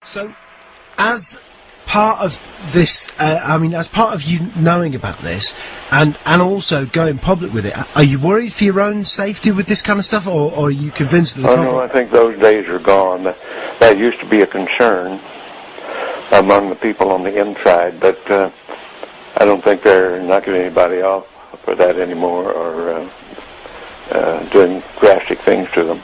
So, as part of this, as part of you knowing about this, and also going public with it, are you worried for your own safety with this kind of stuff, or are you convinced that the public... no, I think those days are gone. That used to be a concern among the people on the inside, but I don't think they're knocking anybody off for that anymore, or doing drastic things to them.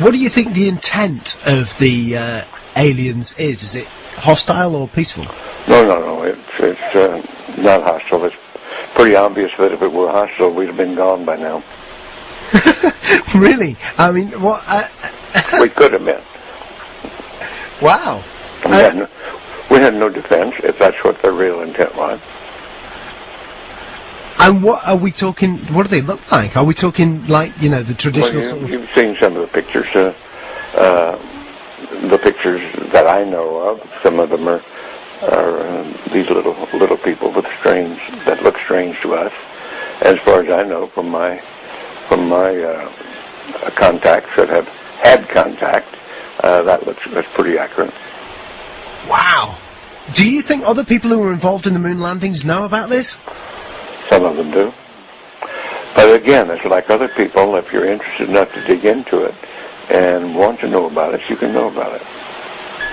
What do you think the intent of the aliens is? Is it hostile or peaceful? No. It's not hostile. It's pretty obvious that if it were hostile, we'd have been gone by now. Really? I mean, what? We could have been. Wow. We had no defense, if that's what their real intent was. And what are we talking? What do they look like? Are we talking like, you know, the traditional? Well, you've seen some of the pictures. The pictures that I know of, some of them are these little people that look strange to us. As far as I know, from my contacts that have had contact, that's pretty accurate. Wow. Do you think other people who were involved in the moon landings know about this? Some of them do. But again, it's like other people. If you're interested enough to dig into it and want to know about it, you can know about it.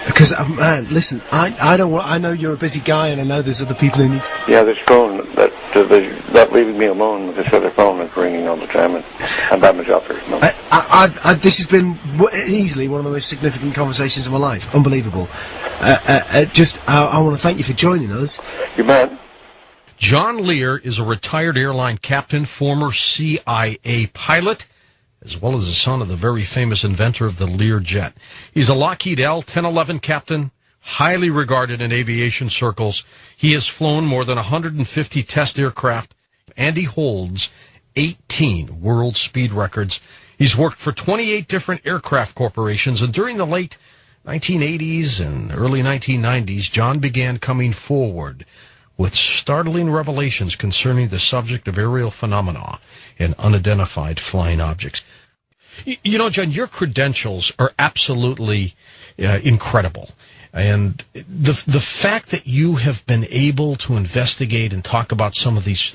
Because, man, listen, I know you're a busy guy, and I know there's other people who need to... Yeah, this phone, that leaving me alone with this other phone that's ringing all the time, and I'm by myself here. No. This has been easily one of the most significant conversations of my life. Unbelievable. I want to thank you for joining us. You bet. John Lear is a retired airline captain, former CIA pilot, as well as the son of the very famous inventor of the Lear jet. He's a Lockheed L-1011 captain, highly regarded in aviation circles. He has flown more than 150 test aircraft, and he holds 18 world speed records. He's worked for 28 different aircraft corporations, and during the late 1980s and early 1990s, John began coming forward with startling revelations concerning the subject of aerial phenomena and unidentified flying objects. You know, John, your credentials are absolutely incredible. And the fact that you have been able to investigate and talk about some of these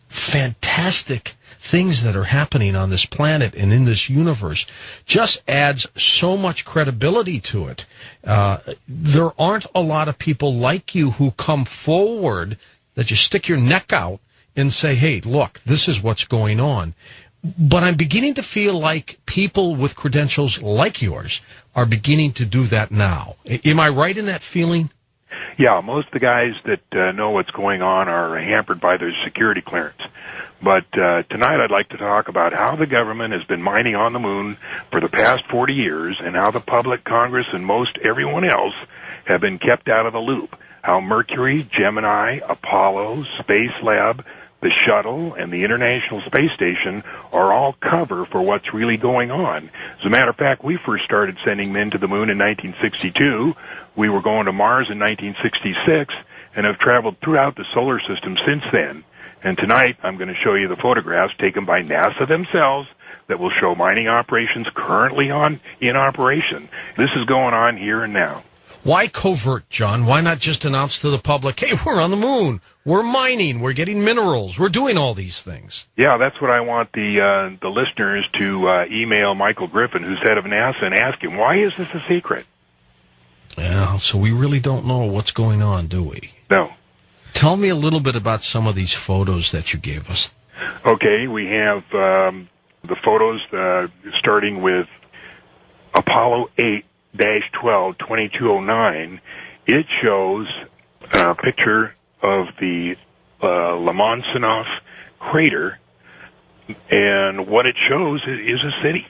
fantastic things that are happening on this planet and in this universe just adds so much credibility to it. There aren't a lot of people like you who come forward that you stick your neck out and say, hey, look, this is what's going on. But I'm beginning to feel like people with credentials like yours are beginning to do that now. Am I right in that feeling? Yeah, most of the guys that know what's going on are hampered by their security clearance. But tonight I'd like to talk about how the government has been mining on the moon for the past 40 years and how the public, Congress, and most everyone else have been kept out of the loop. How Mercury, Gemini, Apollo, Space Lab, the shuttle, and the International Space Station are all cover for what's really going on. As a matter of fact, we first started sending men to the moon in 1962. We were going to Mars in 1966 and have traveled throughout the solar system since then. And tonight, I'm going to show you the photographs taken by NASA themselves that will show mining operations currently in operation. This is going on here and now. Why covert, John? Why not just announce to the public, hey, we're on the moon, we're mining, we're getting minerals, we're doing all these things? Yeah, that's what I want the listeners to email Michael Griffin, who's head of NASA, and ask him, why is this a secret? Yeah, so we really don't know what's going on, do we? No. Tell me a little bit about some of these photos that you gave us. Okay, we have the photos starting with Apollo 8-12, 2209. It shows a picture of the Lemonsinoff crater, and what it shows is a city.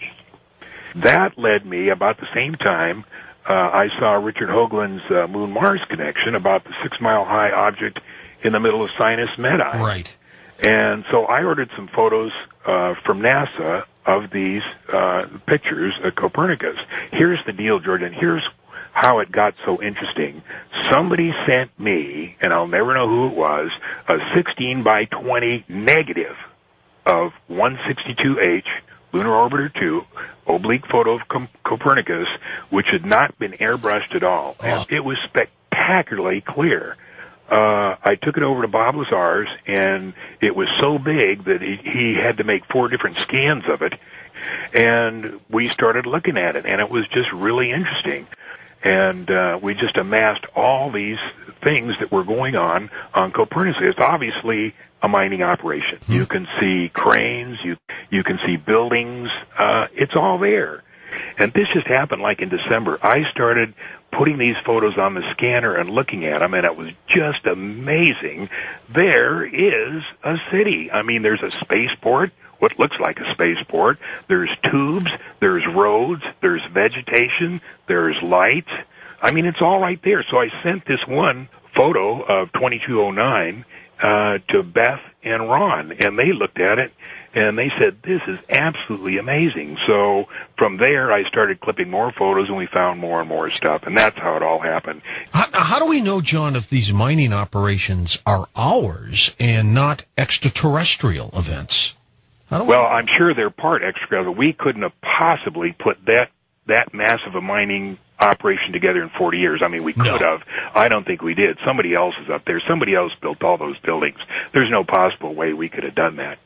That led me, about the same time, I saw Richard Hoagland's Moon-Mars connection about the 6-mile-high object in the middle of Sinus Medai. Right. And so I ordered some photos from NASA of these pictures of Copernicus. Here's the deal, George, and here's how it got so interesting. Somebody sent me, and I'll never know who it was, a 16 by 20 negative of 162H, Lunar Orbiter 2, oblique photo of Copernicus, which had not been airbrushed at all. And it was spectacularly clear. I took it over to Bob Lazar's, and it was so big that he had to make 4 different scans of it. And we started looking at it, and it was just really interesting. And we just amassed all these things that were going on Copernicus. It's obviously a mining operation. Mm-hmm. You can see cranes, you can see buildings. It's all there. And this just happened like in December. I started putting these photos on the scanner and looking at them, and it was just amazing. There is a city. I mean, there's a spaceport, what looks like a spaceport. There's tubes, there's roads, there's vegetation, there's lights. I mean, it's all right there. So I sent this one photo of 2209 to Beth and Ron, and they looked at it, and they said, this is absolutely amazing. So from there, I started clipping more photos, and we found more and more stuff, and that's how it all happened. How do we know, John, if these mining operations are ours and not extraterrestrial events? Well, I'm sure they're part extraterrestrial. We couldn't have possibly put that massive a mining operation together in 40 years. I mean, we could have. I don't think we did. Somebody else is up there. Somebody else built all those buildings. There's no possible way we could have done that.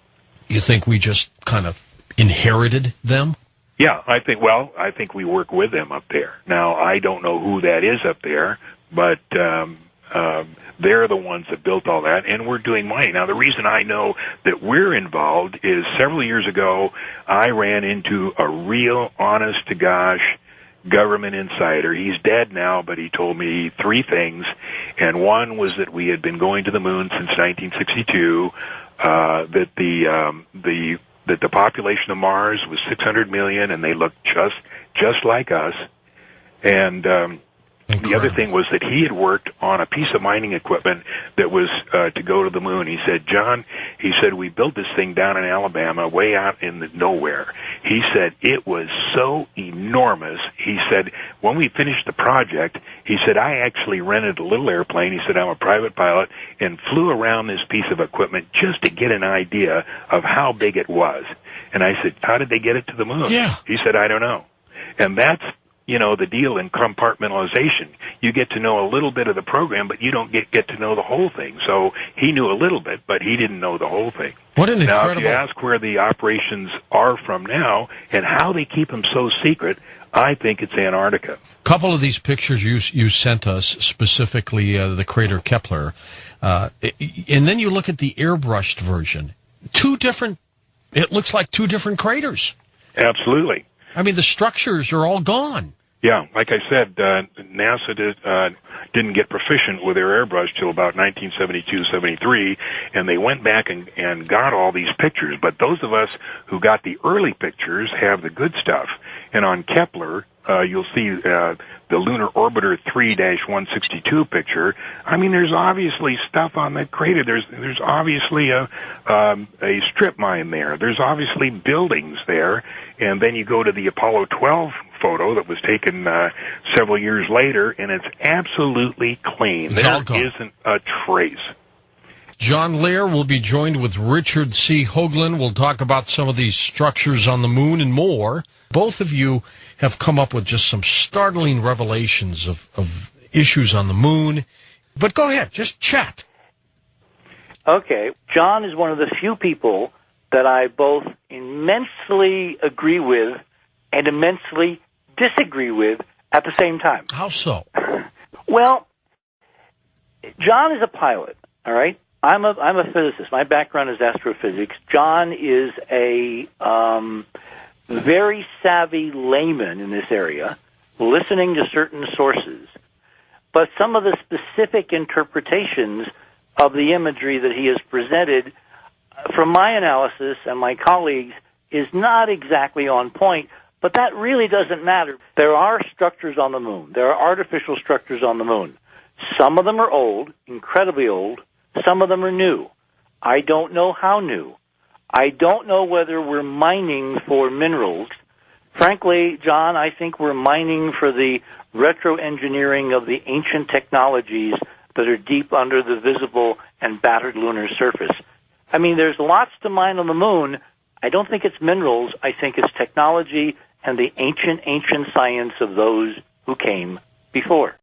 You think we just kind of inherited them? Yeah, I think we work with them up there. Now, I don't know who that is up there, but they're the ones that built all that, and we're doing mining. Now, the reason I know that we're involved is several years ago, I ran into a real honest-to-gosh government insider. He's dead now, but he told me 3 things, and one was that we had been going to the moon since 1962, that the population of Mars was 600 million, and they looked just like us, and the other thing was that he had worked on a piece of mining equipment that was to go to the moon. He said, John, we built this thing down in Alabama, way out in the nowhere. He said, it was so enormous. He said, when we finished the project, he said, I actually rented a little airplane. He said, I'm a private pilot, and flew around this piece of equipment just to get an idea of how big it was. And I said, how did they get it to the moon? Yeah. He said, I don't know. And that's, the deal in compartmentalization. You get to know a little bit of the program, but you don't get to know the whole thing. So he knew a little bit, but he didn't know the whole thing. What an incredible... Now, if you ask where the operations are from now and how they keep them so secret, I think it's Antarctica. A couple of these pictures you sent us, specifically the crater Kepler, and then you look at the airbrushed version. It looks like 2 different craters. Absolutely. I mean, the structures are all gone. Yeah, like I said, NASA didn't get proficient with their airbrush till about 1972-73, and they went back and got all these pictures. But those of us who got the early pictures have the good stuff. And on Kepler, you'll see the Lunar Orbiter 3-162 picture. I mean, there's obviously stuff on that crater. There's obviously a strip mine there. There's obviously buildings there. And then you go to the Apollo 12 photo that was taken several years later, and it's absolutely clean. There isn't a trace. John Lear will be joined with Richard C. Hoagland. We'll talk about some of these structures on the moon and more. Both of you have come up with just some startling revelations of issues on the moon. But go ahead, just chat. Okay. John is one of the few people that I both immensely agree with and immensely disagree with at the same time. How so? Well, John is a pilot, all right? I'm a physicist. My background is astrophysics. John is a very savvy layman in this area, listening to certain sources. But some of the specific interpretations of the imagery that he has presented, from my analysis and my colleagues, is not exactly on point, but that really doesn't matter. There are structures on the moon. There are artificial structures on the moon. Some of them are old, incredibly old. Some of them are new. I don't know how new. I don't know whether we're mining for minerals. Frankly, John, I think we're mining for the retro-engineering of the ancient technologies that are deep under the visible and battered lunar surface. I mean, there's lots to mine on the moon. I don't think it's minerals. I think it's technology and the ancient science of those who came before.